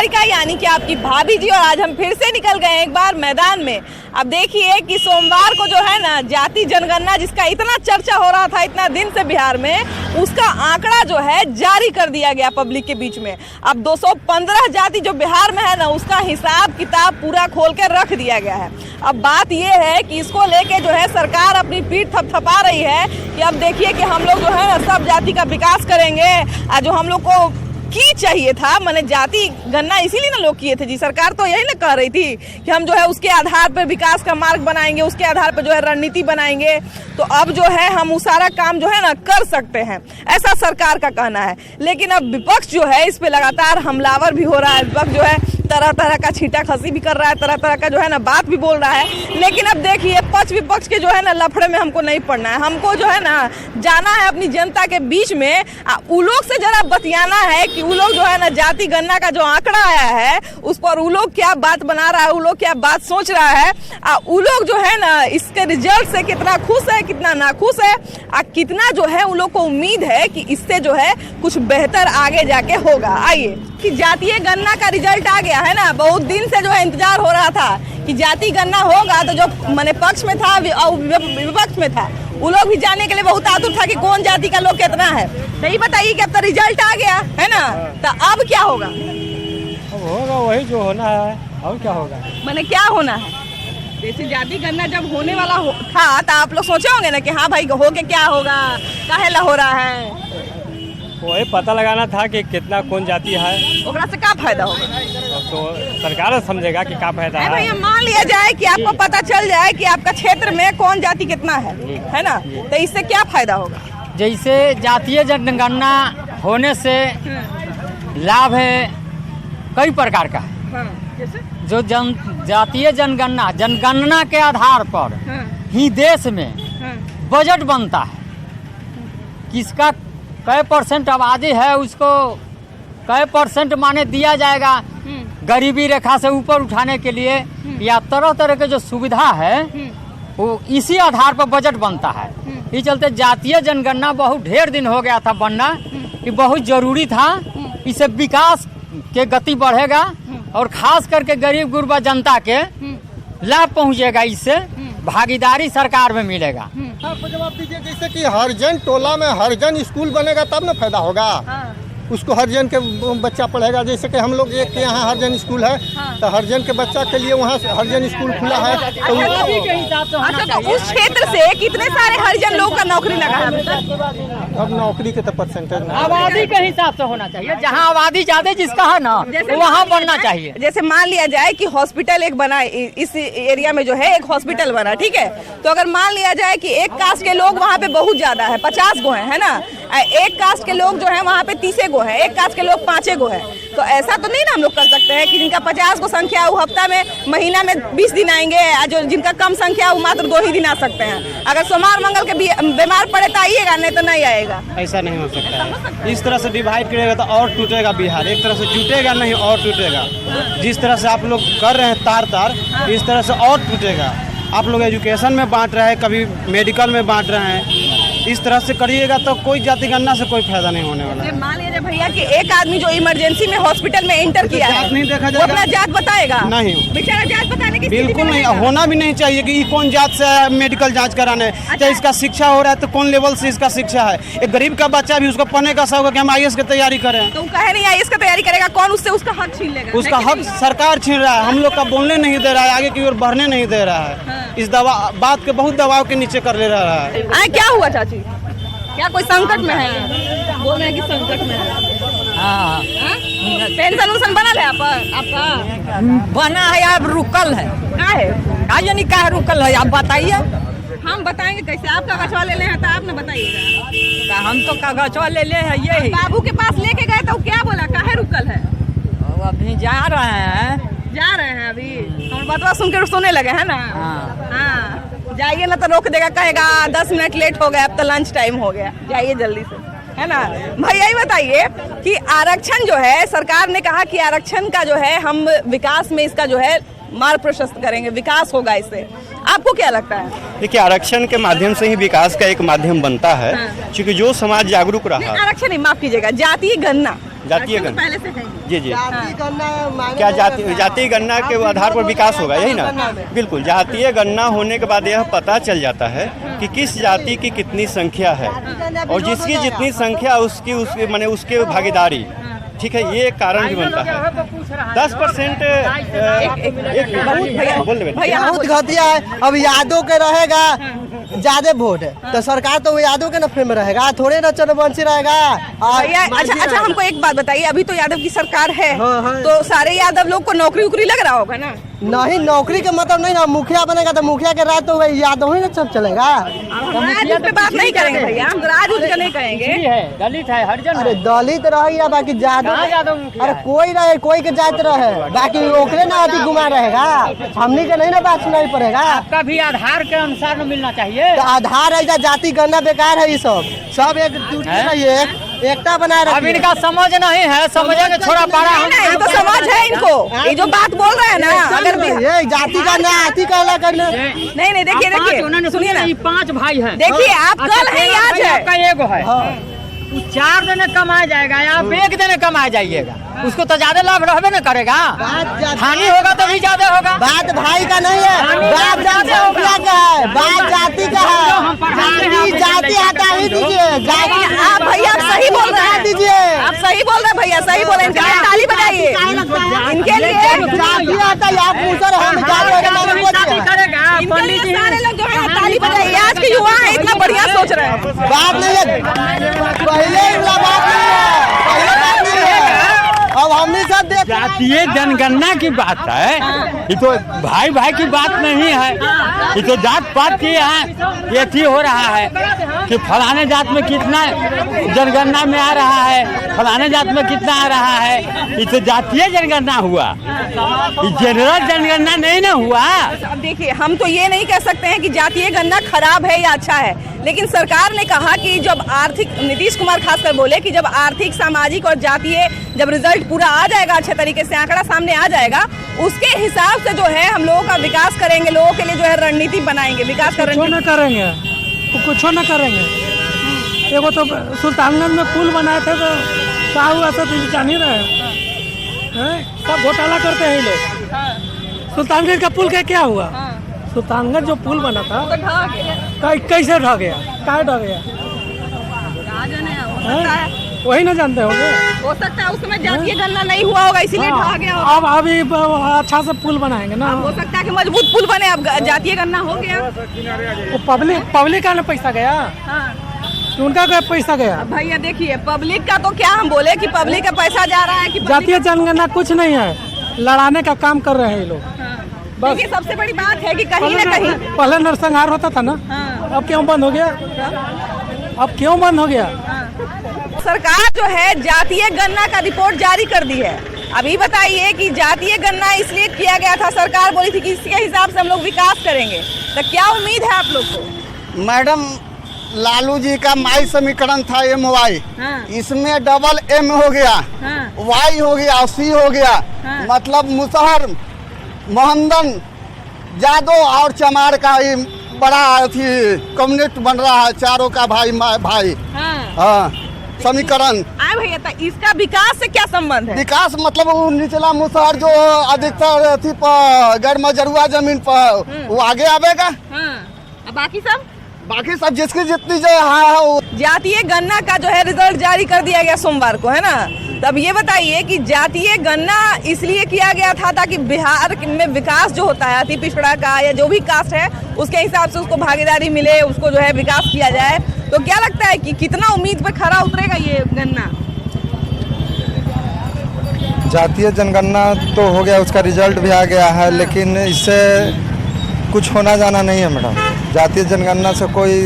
निहारिका यानी कि आपकी भाभी जी, और आज हम फिर से निकल गए एक बार मैदान में। अब देखिए कि सोमवार को जो है ना जाति जनगणना जिसका इतना चर्चा हो रहा था इतना दिन से बिहार में, उसका आंकड़ा जो है जारी कर दिया गया पब्लिक के बीच में। अब 215 जाति जो बिहार में है ना उसका हिसाब किताब पूरा खोल के रख दिया गया है। अब बात ये है कि इसको लेके जो है सरकार अपनी पीठ थपथपा रही है कि अब देखिए कि हम लोग जो है ना सब जाति का विकास करेंगे। जो हम लोग को की चाहिए था, मैंने जाति गणना इसीलिए ना लोग किए थे जी, सरकार तो यही ना कह रही थी कि हम जो है उसके आधार पर विकास का मार्ग बनाएंगे, उसके आधार पर जो है रणनीति बनाएंगे। तो अब जो है हम वो सारा काम जो है ना कर सकते हैं, ऐसा सरकार का कहना है। लेकिन अब विपक्ष जो है इस पे लगातार हमलावर भी हो रहा है। विपक्ष जो है तरह तरह का छींटा खसी भी कर रहा है, तरह तरह का जो है ना बात भी बोल रहा है। लेकिन अब देखिए पक्ष विपक्ष के जो है ना लफड़े में हमको नहीं पड़ना है। हमको जो है ना जाना है अपनी जनता के बीच में, उ लोग से जरा बतियाना है कि उ लोग जो है ना जाति गणना का जो आंकड़ा आया है उस पर उ लोग क्या बात बना रहा है, उ लोग क्या बात सोच रहा है, उ लोग जो है ना इसके रिजल्ट से कितना खुश है कितना नाखुश है, कितना जो है उन लोग को उम्मीद है कि इससे जो है कुछ बेहतर आगे जाके होगा। आइए कि जातीय गणना का रिजल्ट आ गया है ना, बहुत दिन से जो है इंतजार हो रहा था कि जाति गणना होगा। तो जो मैंने पक्ष में था और विपक्ष में था वो लोग भी जानने के लिए बहुत आतुर था कि कौन जाति का लोग कितना है। तो ये बताइए कि अब तो रिजल्ट आ गया है ना, तो अब क्या होगा? अब होगा वही जो होना है, और क्या होगा? मैंने क्या होना है, जैसे जाति गणना जब होने वाला था तो आप लोग सोचे होंगे ना कि हाँ भाई हो के क्या होगा, काहे ला हो रहा है। वही पता लगाना था कि कितना कौन जाति है, ओकरा से क्या फायदा होगा? तो सरकार समझेगा कि क्या फायदा है। भैया मान लिया जाए कि आपको पता चल जाए कि आपका क्षेत्र में कौन जाति कितना है ना, तो इससे क्या फायदा होगा? जैसे जातीय जनगणना होने से लाभ है कई प्रकार का। जो जातीय जनगणना के आधार पर ही देश में बजट बनता है। किसका कै परसेंट आबादी है उसको कै परसेंट माने दिया जाएगा गरीबी रेखा से ऊपर उठाने के लिए, या तरह तरह के जो सुविधा है वो इसी आधार पर बजट बनता है। इस चलते जातीय जनगणना बहुत ढेर दिन हो गया था बनना, कि बहुत जरूरी था। इससे विकास के गति बढ़ेगा और खास करके गरीब गुरबा जनता के लाभ पहुंचेगा। इससे भागीदारी सरकार में मिलेगा। आपको जवाब दीजिए, जैसे कि हरिजन टोला में हरिजन स्कूल बनेगा तब ना फायदा होगा। उसको हरिजन के बच्चा पढ़ेगा। जैसे कि हम लोग एक के यहाँ हरिजन स्कूल है, तो हरिजन के बच्चा के लिए वहाँ हरिजन स्कूल खुला है। तो उस क्षेत्र से कितने सारे हरिजन लोग का नौकरी लगा है? अब नौकरी के तो परसेंटेज आबादी के हिसाब से होना चाहिए। जहाँ आबादी ज्यादा जिसका है ना वहाँ बनना चाहिए। जैसे मान लिया जाए कि हॉस्पिटल एक बना, इस एरिया में जो है एक हॉस्पिटल बना, ठीक है। तो अगर मान लिया जाए कि एक कास्ट के लोग वहाँ पे बहुत ज्यादा है, 50 गो है ना, एक कास्ट के लोग जो है वहाँ पे 30 गो है, एक कास्ट के लोग 5 गो है। तो ऐसा तो नहीं ना हम लोग कर सकते हैं कि जिनका 50 गो संख्या वो हफ्ता में महीना में 20 दिन आएंगे, जो जिनका कम संख्या वो मात्र 2 ही दिन आ सकते हैं। अगर सोमवार मंगल के बीमार पड़े तो आइएगा, नहीं तो नहीं आएगा। ऐसा नहीं हो सकता है। इस तरह से डिवाइड करेगा तो और टूटेगा बिहार। एक तरह से जुटेगा नहीं और टूटेगा। जिस तरह से आप लोग कर रहे हैं तार इस तरह से और टूटेगा। आप लोग एजुकेशन में बांट रहे हैं, कभी मेडिकल में बांट रहे हैं। इस तरह से करिएगा तो कोई जाति गणना से कोई फायदा नहीं होने वाला है। मान लीजिए भैया कि एक आदमी जो इमरजेंसी में हॉस्पिटल में इंटर किया है, नहीं देखा वो अपना जात बताएगा? नहीं, बेचारा जात बताने की बिल्कुल नहीं, होना भी नहीं चाहिए कि कौन जात से मेडिकल जांच कराने। अच्छा। इसका शिक्षा हो रहा है तो कौन लेवल से इसका शिक्षा है। एक गरीब का बच्चा भी उसको पढ़ने का शौक है कि हम IAS की तैयारी करें, तो कहे नहीं IAS की तैयारी करेगा, कौन उससे उसका हक छीन लेगा? उसका हक सरकार छीन रहा है। हम लोग का बोलने नहीं दे रहा है, आगे की ओर बढ़ने नहीं दे रहा है। इस बात के बहुत दबाव के नीचे कर ले रहा है। क्या हुआ चाची, क्या कोई संकट में है? बोल रहे हैं कि संकट में है। हाँ, पेंशन उसन बना है आपका? बना है, अब रुकल है। क्या यानी क्या रुकल है आप बताइए। हम बताएंगे कैसे? आप कागजवा ले ले हैं तो आप न बताइएगा। हम तो कागजवा ले ले है ये। बाबू के पास लेके गए तो क्या बोला, काहे रुकल है? अभी जा रहे हैं अभी। हम बात सुन के सोने लगे है ना। हाँ, जाइए ना तो रोक देगा, कहेगा 10 मिनट लेट हो गया, अब तो लंच टाइम हो गया, जाइए जल्दी से, है ना। भैया ये बताइए कि आरक्षण जो है, सरकार ने कहा कि आरक्षण का जो है हम विकास में इसका जो है मार्ग प्रशस्त करेंगे, विकास होगा इससे। आपको क्या लगता है? देखिए, आरक्षण के माध्यम से ही विकास का एक माध्यम बनता है, क्योंकि जो समाज जागरूक रहा। आरक्षण नहीं, माफ कीजिएगा, जातीय गणना। जातीय गणना पहले से है जी जी, क्या जातीय गणना के आधार पर विकास होगा, यही ना? बिल्कुल, जातीय गणना होने के बाद यह पता चल जाता है कि किस जाति की कितनी संख्या है, और जिसकी जितनी संख्या उसकी माने उसके भागीदारी, ठीक है, ये कारण भी बनता है। 10% बहुत घटिया है। अब यादव के रहेगा ज्यादा वोट है तो सरकार तो यादव के नफे में रहेगा, थोड़े ना चंद्रवंशी रहेगा। भैया अच्छा हमको एक बात बताइए, अभी तो यादव की सरकार है, तो सारे यादव लोग को नौकरी उकरी लग रहा होगा ना? नहीं, नौकरी का मतलब नहीं ना, मुखिया बनेगा तो मुखिया के राज तो यादव ही ना सब चलेगा। राज पे बात नहीं करेंगे भैया, हम राज उज का नहीं कहेंगे। दलित है, हरिजन अरे दलित रही बाकी यादव, अरे कोई रहे, कोई के जात रहे, बाकी ओकरे ना अति गुमा रहेगा, हमनी के नहीं ना बात सुनाई पड़ेगा। आपका भी आधार के अनुसार न मिलना चाहिए। तो आधार ऐसा जाति गणना बेकार है, ये सब एक दूसरे नहीं एकता बनाए अब रखिए। इनका समझ नहीं है, समझेंगे छोड़ा पारा। नहीं, तो समझ है इनको, ये जो बात बोल रहे हैं ना, अगर भी ये जाति का ना आती कहला करना। नहीं देखिए सुनिए ना, 5 भाई हैं। देखिए आप कल है आज है, आपका एगो है, 4 दिन कमाया जाएगा, आप 1 दिन कमाया जाइएगा, उसको तो ज्यादा लाभ रहबे न करेगा, हानि होगा तो भी ज्यादा होगा। बात भाई का नहीं है, बात जाति का है, बात जाति का है, जाति हटा ही दीजिए। आप भैया आप सही बोल रहे हैं, दीजिए, आप सही बोल रहे हैं भैया, सही बोल रहे हैं, इनके लिए ताली बजाइए, इनके लिए जाति आता है, आप पूछो हम करेगा इनके लिए सारे लोग जो है ताली बजाइए। आज के युवा है इतना बढ़िया सोच रहे हैं। बात नहीं है, पहले बात नहीं है, पहले बात नहीं है, अब हमने सब देख। जातीय जनगणना की बात है, ये तो भाई भाई की बात नहीं है, ये तो जात पात की है। ये ठीक हो रहा है कि फलाने जात में कितना जनगणना में आ रहा है, फलाने जात में कितना आ रहा है, ये तो जातीय जनगणना हुआ, ये जनरल जनगणना नहीं ना हुआ। अब देखिए, हम तो ये नहीं कह सकते हैं कि जातीय गणना खराब है या अच्छा है, लेकिन सरकार ने कहा कि जब आर्थिक, नीतीश कुमार खासकर बोले कि जब आर्थिक, सामाजिक और जातीय जब रिजल्ट पूरा आ जाएगा, अच्छे तरीके से आंकड़ा सामने आ जाएगा, उसके हिसाब से जो है हम लोगों का विकास करेंगे, लोगों के लिए जो है रणनीति बनाएंगे, विकास का रणनीति न करेंगे, तो कुछ न करेंगे। एगो तो सुल्तानगंज में पुल बनाए थे तो क्या हुआ था तो जान ही रहे हैं, सब घोटाला करते हैं ये लोग। सुल्तानगंज का पुल का क्या हुआ? सुल्तानगंज जो पुल बना था कैसे ढह गया, कहाँ ढह गया, वही ना जानते होंगे। हो सकता है उस समय जातीय गणना नहीं हुआ होगा, इसीलिए ढह गया होगा। अब अभी अच्छा से पुल बनाएंगे ना, हो सकता है कि मजबूत पुल बने, अब जातीय गणना हो गया। वो पब्लिक का ना पैसा गया, तो उनका क्या पैसा गया? भैया देखिए, पब्लिक का तो क्या हम बोले कि पब्लिक का पैसा जा रहा है कि जातीय जनगणना कुछ नहीं है, लड़ाने का काम कर रहे हैं ये लोग। देखिए, सबसे बड़ी बात है कि कहीं ना कहीं पहले नरसंहार होता था ना, अब क्यों बंद हो गया? अब क्यों बंद हो गया? सरकार जो है जातीय गणना का रिपोर्ट जारी कर दी है। अभी बताइए कि जातीय गणना इसलिए किया गया था, सरकार बोली थी कि इसके हिसाब से हम लोग विकास करेंगे, तो क्या उम्मीद है आप लोग को? मैडम, लालू जी का माई समीकरण था MY, इसमें डबल M हो गया, Y हो गया, C हो गया, मतलब मुसहर, मोहम्मदन, जादव और चमार का ही बड़ा कम्युनिटी बन रहा है, चारों का भाई हाँ समीकरण। भैया, तो इसका विकास से क्या संबंध है? विकास मतलब वो निचला मुसहर जो अधिकतर थी गैर मजरुआ जमीन पर वो आगे आवेगा, बाकी सब जिसकी जितनी जो जातीय गणना का जो है रिजल्ट जारी कर दिया गया सोमवार को, है ना? तब ये बताइए कि जातीय गणना इसलिए किया गया था ताकि बिहार में विकास जो होता है, अति पिछड़ा का या जो भी कास्ट है उसके हिसाब से उसको भागीदारी मिले, उसको जो है विकास किया जाए। तो क्या लगता है कि कितना उम्मीद पे खरा उतरेगा ये गणना? जातीय जनगणना तो हो गया, उसका रिजल्ट भी आ गया है, लेकिन इससे कुछ होना जाना नहीं है मैडम। जातीय जनगणना से कोई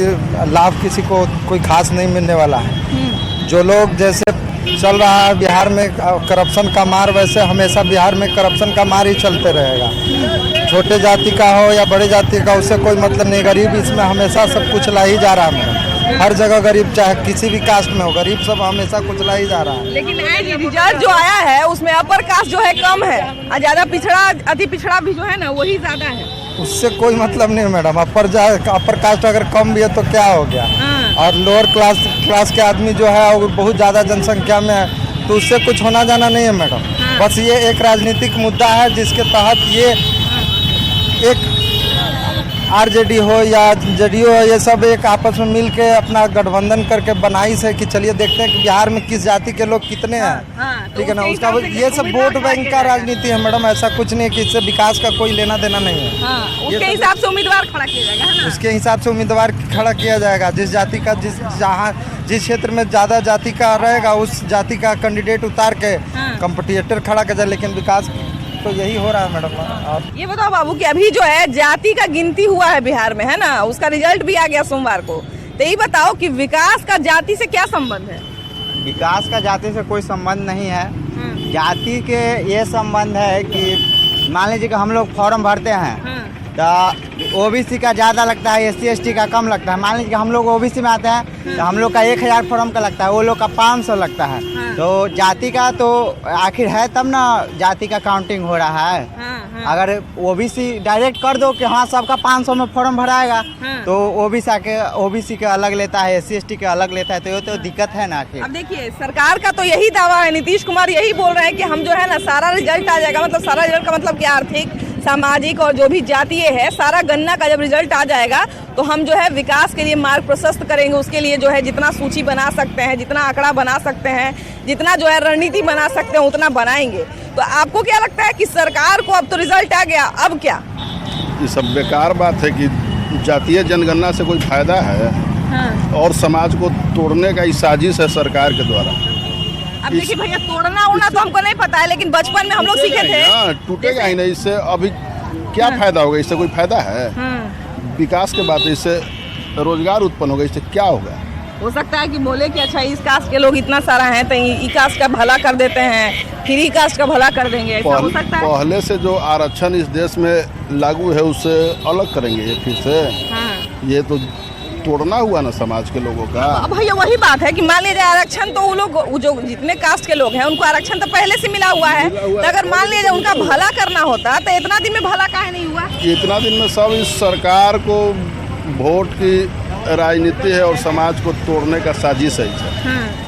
लाभ किसी को कोई खास नहीं मिलने वाला है। जो लोग जैसे चल रहा है बिहार में करप्शन का मार, वैसे हमेशा बिहार में करप्शन का मार ही चलते रहेगा। छोटे जाति का हो या बड़े जाति का, उससे कोई मतलब नहीं। गरीब इसमें हमेशा सब कुचला ही जा रहा है मैडम, हर जगह गरीब, चाहे किसी भी कास्ट में हो, गरीब सब हमेशा कुचला ही जा रहा है। लेकिन रिजल्ट जो आया है उसमें अपर कास्ट जो है कम है और ज्यादा पिछड़ा, अति पिछड़ा भी जो है ना वही ज्यादा है। उससे कोई मतलब नहीं है मैडम। अपर कास्ट अगर कम भी है तो क्या हो गया, और लोअर क्लास के आदमी जो है वो बहुत ज़्यादा जनसंख्या में है, तो उससे कुछ होना जाना नहीं है मैडम। बस ये एक राजनीतिक मुद्दा है जिसके तहत ये एक आरजेडी हो या जेडीयू हो, ये सब एक आपस में मिल के अपना गठबंधन करके बनाई से कि चलिए देखते हैं कि बिहार में किस जाति के लोग कितने हैं, ठीक है ना। उसका ये सब वोट बैंक का राजनीति है मैडम, ऐसा कुछ नहीं है कि इससे विकास का कोई लेना देना नहीं है। उसके हिसाब से उम्मीदवार खड़ा किया जाएगा, है ना? उसके हिसाब से उम्मीदवार खड़ा किया जाएगा। जिस जाति का जिस क्षेत्र में ज़्यादा जाति का रहेगा उस जाति का कैंडिडेट उतार के कंपटीटर खड़ा किया जाए। लेकिन विकास तो यही हो रहा है मैडम। और ये बताओ बाबू कि अभी जो है जाति का गिनती हुआ है बिहार में, है ना, उसका रिजल्ट भी आ गया सोमवार को। तो ये बताओ कि विकास का जाति से क्या संबंध है? विकास का जाति से कोई संबंध नहीं है। जाति के ये संबंध है कि मान लीजिए कि हम लोग फॉर्म भरते हैं तो ओबीसी का ज़्यादा लगता है, एससी एसटी का कम लगता है। मान लीजिए कि हम लोग ओबीसी में आते हैं तो हम लोग का 1000 फॉर्म का लगता है, वो लोग का 500 लगता है। तो जाति का तो आखिर है तब ना जाति का काउंटिंग हो रहा है। अगर ओबीसी डायरेक्ट कर दो कि हाँ सबका 500 में फॉर्म भराएगा तो ओबीसी के अलग लेता है, एससी एसटी के अलग लेता है, तो ये तो दिक्कत है ना। आखिर अब देखिए सरकार का तो यही दावा है, नीतीश कुमार यही बोल रहे हैं कि हम जो है ना सारा रिजल्ट आ जाएगा। मतलब सारा रिजल्ट का मतलब क्या, आर्थिक सामाजिक और जो भी जातीय है सारा गणना का जब रिजल्ट आ जाएगा तो हम जो है विकास के लिए मार्ग प्रशस्त करेंगे। उसके लिए जो है जितना सूची बना सकते हैं, जितना आंकड़ा बना सकते हैं, जितना जो है रणनीति बना सकते हैं उतना बनाएंगे। तो आपको क्या लगता है कि सरकार को अब तो रिजल्ट आ गया, अब क्या? ये सब बेकार बात है कि जातीय जनगणना से कोई फायदा है और समाज को तोड़ने का साजिश है सरकार के द्वारा। अब देखिए भैया तोड़ना उड़ना तो हमको नहीं पता है, लेकिन बचपन में हम लोग सीखे थे। टूटेगा ही नहीं, इससे अभी क्या फायदा होगा? इससे कोई फायदा है? विकास के बाद इससे रोजगार उत्पन्न होगा, इससे क्या होगा? हो सकता है कि बोले कि अच्छा इस कास्ट के लोग इतना सारा हैं तो ई कास्ट का भला कर देते हैं, फिर ई कास्ट का भला कर देंगे, ऐसा हो सकता है। पहले से जो आरक्षण इस देश में लागू है उससे अलग करेंगे ये फिर से। ये तो तोड़ना हुआ ना समाज के लोगों का। भैया वही बात है कि मान लीजिए आरक्षण तो वो लोग जो जितने कास्ट के लोग हैं उनको आरक्षण तो पहले से मिला हुआ है। तो अगर मान लीजिए उनका भला करना होता तो इतना दिन में भला काहे नहीं हुआ? इतना दिन में सब इस सरकार को वोट की राजनीति है और समाज को तोड़ने का साजिश है।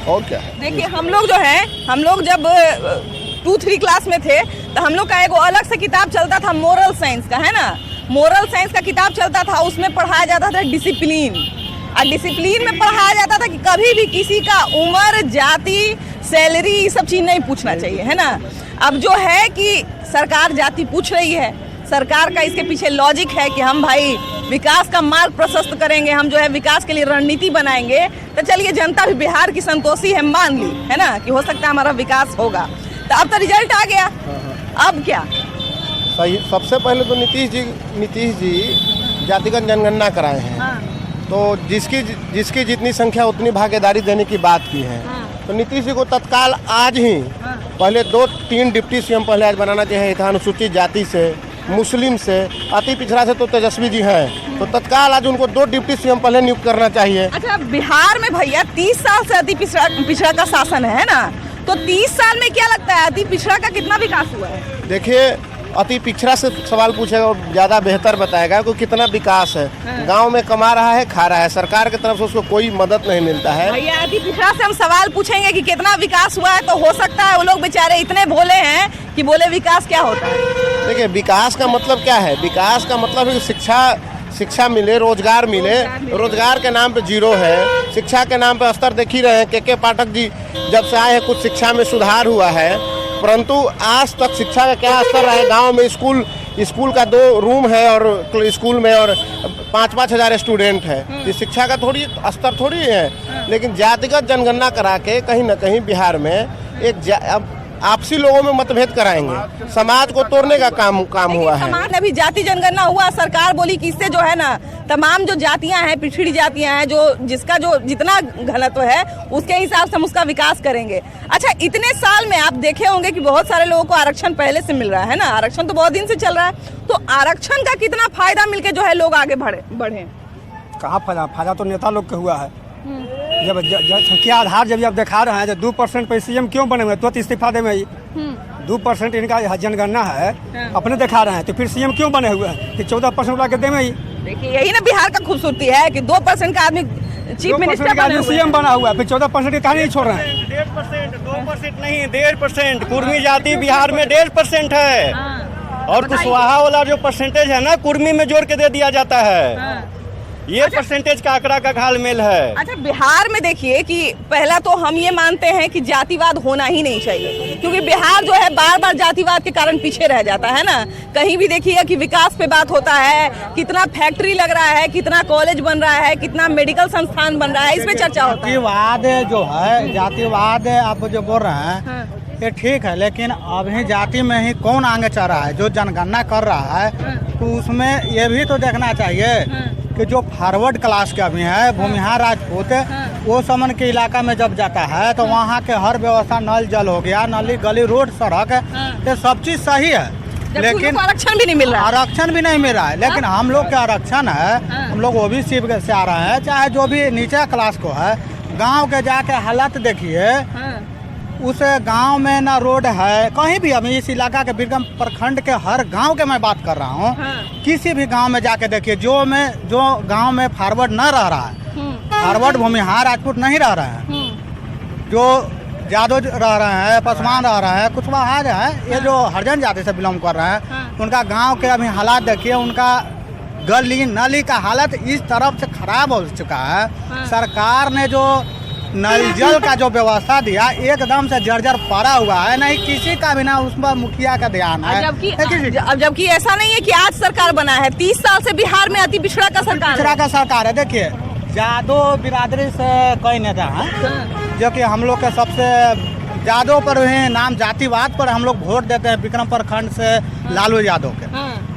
और क्या है? देखिए हम लोग जो है, हम लोग जब 2-3 क्लास में थे तो हम लोग का एक अलग से किताब चलता था मोरल साइंस का, है ना। मोरल साइंस का किताब चलता था, उसमें पढ़ाया जाता था डिसिप्लिन। और डिसिप्लिन में पढ़ाया जाता था कि कभी भी किसी का उम्र, जाति, सैलरी ये सब चीज़ नहीं पूछना चाहिए, है ना। अब जो है कि सरकार जाति पूछ रही है, सरकार का इसके पीछे लॉजिक है कि हम भाई विकास का मार्ग प्रशस्त करेंगे, हम जो है विकास के लिए रणनीति बनाएंगे। तो चलिए जनता भी बिहार की संतोषी है, मान ली, है ना, कि हो सकता है हमारा विकास होगा। तो अब तो रिजल्ट आ गया, अब क्या? सही। सबसे पहले तो नीतीश जी जातिगत जनगणना कराए हैं। तो जिसकी जितनी संख्या उतनी भागीदारी देने की बात की है। तो नीतीश जी को तत्काल आज ही पहले 2-3 डिप्टी सीएम पहले आज बनाना चाहिए था। अनुसूचित जाति से, मुस्लिम से, अति पिछड़ा से तो तेजस्वी जी हैं, तो तत्काल आज उनको 2 डिप्टी सीएम पहले नियुक्त करना चाहिए। अच्छा बिहार में भैया 30 साल से अति पिछड़ा का शासन है ना, तो 30 साल में क्या लगता है अति पिछड़ा का कितना विकास हुआ है? देखिए अति पिछड़ा से सवाल पूछेगा और ज़्यादा बेहतर बताएगा कि कितना विकास है। गांव में कमा रहा है, खा रहा है, सरकार की तरफ से उसको कोई मदद नहीं मिलता है। भैया अति पिछड़ा से हम सवाल पूछेंगे कि कितना विकास हुआ है तो हो सकता है वो लोग बेचारे इतने भोले हैं कि बोले विकास क्या होता है। देखिए विकास का मतलब क्या है? विकास का मतलब है शिक्षा मिले, रोजगार मिले। रोजगार के नाम पे जीरो है, शिक्षा के नाम पे स्तर देख ही रहे हैं। के पाठक जी जब से आए हैं कुछ शिक्षा में सुधार हुआ है, परंतु आज तक शिक्षा का क्या स्तर है? गांव में स्कूल का 2 रूम है और स्कूल में और 5-5 हज़ार स्टूडेंट है। ये शिक्षा का थोड़ी स्तर थोड़ी है। लेकिन जातिगत जनगणना करा के कहीं ना कहीं बिहार में एक आपसी लोगों में मतभेद कराएंगे, समाज को तोड़ने का काम हुआ है। समाज अभी जाति जनगणना हुआ, सरकार बोली कि इससे जो है ना तमाम जो जातियां हैं, पिछड़ी जातियां हैं, जिसका जो जितना घनत्व है उसके हिसाब से हम उसका विकास करेंगे। अच्छा इतने साल में आप देखे होंगे कि बहुत सारे लोगों को आरक्षण पहले से मिल रहा है ना, आरक्षण तो बहुत दिन से चल रहा है। तो आरक्षण का कितना फायदा मिलके जो है लोग आगे बढ़े? कहाँ फायदा तो नेता लोग के हुआ है। जब जनसंख्या आधार जब दिखा रहे हैं तो 2% पे सीएम क्यों बने हुए, तुरंत इस्तीफा दे में 2% इनका जनगणना है, अपने दिखा रहे हैं तो फिर सीएम क्यों बने हुए हैं कि 14% ला के दे में ही। देखिए यही ना बिहार का खूबसूरती है कि 2% का आदमी चीफ मिनिस्टर बना हुआ है, सीएम बना हुआ है, फिर 14% की कहानी नहीं छोड़ रहे हैं। 1.5%, 2% नहीं 1.5%, कुर्मी जाति बिहार में 1.5% है। और कुशवाहा वाला जो परसेंटेज है ना, कुर्मी में जोड़ के दे दिया जाता है। ये परसेंटेज का आंकड़ा का घालमेल है। अच्छा, बिहार में देखिए कि पहला तो हम ये मानते हैं कि जातिवाद होना ही नहीं चाहिए, क्योंकि बिहार जो है बार बार जातिवाद के कारण पीछे रह जाता है ना। कहीं भी देखिए कि विकास पे बात होता है, कितना फैक्ट्री लग रहा है, कितना कॉलेज बन रहा है, कितना मेडिकल संस्थान बन रहा है, इस पे चर्चा होता है। जातिवाद जो है, जातिवाद आप जो बोल रहे हैं ये ठीक है, लेकिन अभी जाति में ही कौन आगे चल रहा है? जो जनगणना कर रहा है तो उसमें ये भी तो देखना चाहिए कि जो फॉरवर्ड क्लास के अभी है, भूमिहार राजपूत, वो समन के इलाका में जब जाता है तो वहाँ के हर व्यवस्था, नल जल हो गया, नाली गली रोड सड़क, ये सब चीज सही है, लेकिन आरक्षण भी नहीं मिल रहा है। आरक्षण भी नहीं मिल रहा है। लेकिन हम लोग का आरक्षण है, हम लोग ओबीसी से आ रहे हैं, चाहे जो भी नीचे क्लास को है, गाँव के जाके हालत देखिए, उस गांव में ना रोड है कहीं भी। अभी इस इलाका के बिरगम प्रखंड के हर गांव के मैं बात कर रहा हूँ, किसी भी गांव में जाके देखिए, जो गांव में फॉरवर्ड न रह रहा है, फॉरवर्ड भूमिहार राजपूत नहीं रह रहे हैं, जो जादव रह रहे हैं, पासवान रह रहे हैं, कुशवाहा है, ये जो हरिजन जाति से बिलोंग कर रहे हैं, उनका गाँव के अभी हालात देखिए, उनका गली नाली का हालत इस तरफ से खराब हो चुका है। सरकार ने जो नल जल का जो व्यवस्था दिया एकदम से जर्जर पड़ा हुआ है, नहीं किसी का भी ना उस पर मुखिया का ध्यान है। जबकि ऐसा नहीं है कि आज सरकार बना है, 30 साल से बिहार में अति पिछड़ा का सरकार है। देखिए जादव बिरादरी से कई नेता हैं जो कि हम लोग के सबसे यादव पर भी नाम जातिवाद पर हम लोग वोट देते हैं, विक्रम प्रखंड से लालू यादव के,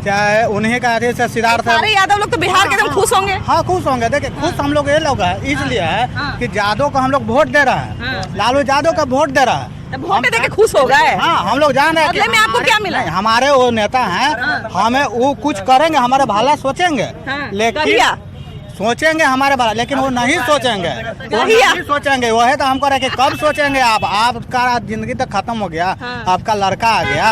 चाहे उन्हीं का से सिद्धार्थ। सारे यादव लोग तो बिहार के एकदम खुश होंगे। हाँ खुश होंगे। देखिए खुश हम लोग ये लोग हैं इसलिए है कि यादव को हम लोग वोट दे रहे हैं, लालू यादव का वोट दे रहा है, वोट दे के खुश हो गए। हाँ हम लोग जान रहे हैं कि आपको क्या मिला। हमारे वो नेता हैं, हमें वो कुछ करेंगे, हमारे भला सोचेंगे, लेकिन सोचेंगे हमारे बारे, लेकिन वो नहीं सोचेंगे, वो नहीं सोचेंगे। वो है तो हमको रहे कि कब सोचेंगे आपका जिंदगी तो खत्म हो गया, आपका लड़का आ गया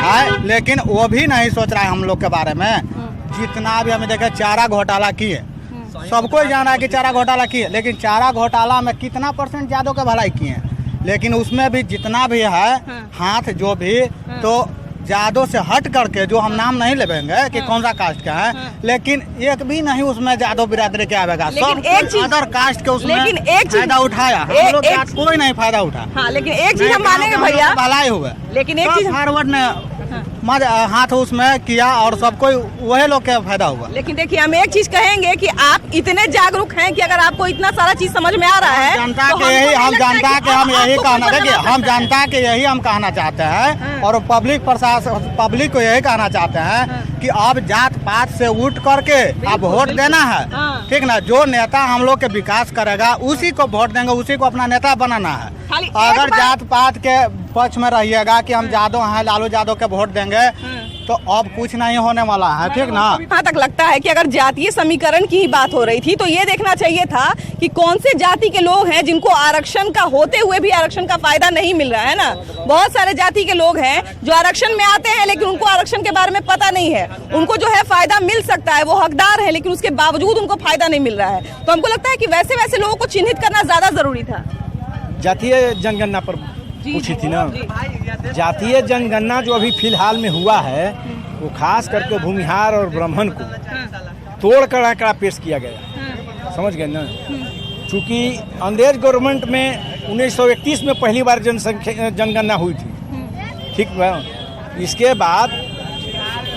है, लेकिन वो भी नहीं सोच रहा है हम लोग के बारे में। जितना भी हमें देखे चारा घोटाला किए, सबको जाना है कि चारा घोटाला किए, लेकिन चारा घोटाला में कितना % यादव के भलाई किए, लेकिन उसमें भी जितना भी है हाथ जो भी तो यादव से हट करके, जो हम नाम नहीं लेंगे कि कौन सा कास्ट का है, लेकिन एक भी नहीं उसमें यादव बिरादरी के आवेगा। लेकिन एक चीज अदर कास्ट के उसमें फायदा उठाया, हम लोग कोई नहीं फायदा उठा। हाँ, लेकिन एक चीज हम मानेंगे भैया, भलाई हुआ, लेकिन एक चीज फॉरवर्ड ने हाथ उसमें किया और सबको वही लोग के फायदा हुआ। लेकिन देखिए हम एक चीज कहेंगे कि आप इतने जागरूक हैं कि अगर आपको इतना सारा चीज समझ में आ रहा है, जनता के यही हम जनता के हम यही कहना, देखिए हम जनता के यही हम कहना चाहते हैं और पब्लिक प्रशासन पब्लिक को यही कहना चाहते हैं कि अब जात पात से उठ करके अब वोट देना है, ठीक ना। जो नेता हम लोग के विकास करेगा उसी को वोट देंगे, उसी को अपना नेता बनाना है। अगर जात पात के पक्ष में रहिएगा कि हम यादव हैं, लालू यादव के वोट देंगे, तो अब कुछ नहीं होने वाला है, ठीक ना। यहाँ तक लगता है कि अगर जातीय समीकरण की ही बात हो रही थी तो ये देखना चाहिए था कि कौन से जाति के लोग हैं जिनको आरक्षण का होते हुए भी आरक्षण का फायदा नहीं मिल रहा है ना। बहुत सारे जाति के लोग हैं जो आरक्षण में आते हैं लेकिन उनको आरक्षण के बारे में पता नहीं है, उनको जो है फायदा मिल सकता है, वो हकदार है, लेकिन उसके बावजूद उनको फायदा नहीं मिल रहा है। तो हमको लगता है कि वैसे वैसे लोगों को चिन्हित करना ज्यादा जरूरी था। जातीय जनगणना पर पूछी थी ना, जातीय जनगणना जो अभी फिलहाल में हुआ है वो खास करके भूमिहार और ब्राह्मण को तोड़ कर आंकड़ा पेश किया गया, समझ गए ना। चूँकि अंग्रेज गवर्नमेंट में 1931 में पहली बार जनगणना हुई थी, ठीक है। इसके बाद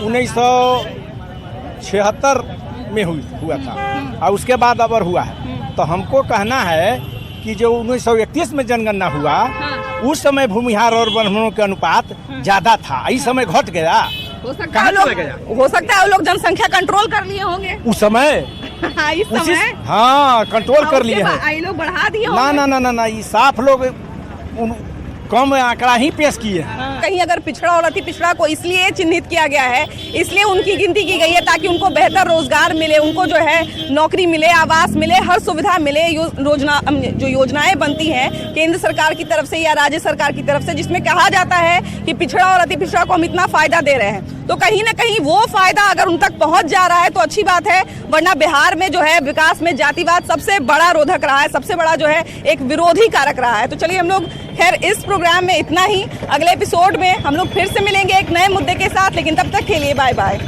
1976 में हुआ था और उसके बाद अबर हुआ है। तो हमको कहना है कि जो 1931 में जनगणना हुआ उस समय भूमिहार और ब्राह्मणों के अनुपात ज्यादा था, इस समय घट गया। हो सकता है वो लोग जनसंख्या कंट्रोल कर लिए होंगे उस समय। इस समय हाँ कंट्रोल कर लिए हैं, लोग बढ़ा दिए ना ना ना ना ना, ये साफ लोग कम आंकड़ा ही पेश किए हैं। कहीं अगर पिछड़ा और अति पिछड़ा को इसलिए चिन्हित किया गया है, इसलिए उनकी गिनती की गई है ताकि उनको बेहतर रोजगार मिले, उनको जो है नौकरी मिले, आवास मिले, हर सुविधा मिले। जो योजनाएं बनती हैं केंद्र सरकार की तरफ से या राज्य सरकार की तरफ से, जिसमें कहा जाता है कि पिछड़ा और अति पिछड़ा को हम इतना फायदा दे रहे हैं, तो कहीं ना कहीं वो फायदा अगर उन तक पहुंच जा रहा है तो अच्छी बात है, वरना बिहार में जो है विकास में जातिवाद सबसे बड़ा रोधक रहा है, सबसे बड़ा जो है एक विरोधी कारक रहा है। तो चलिए हम लोग खैर इस प्रोग्राम में इतना ही। अगले एपिसोड में हम लोग फिर से मिलेंगे एक नए मुद्दे के साथ, लेकिन तब तक के लिए बाय बाय।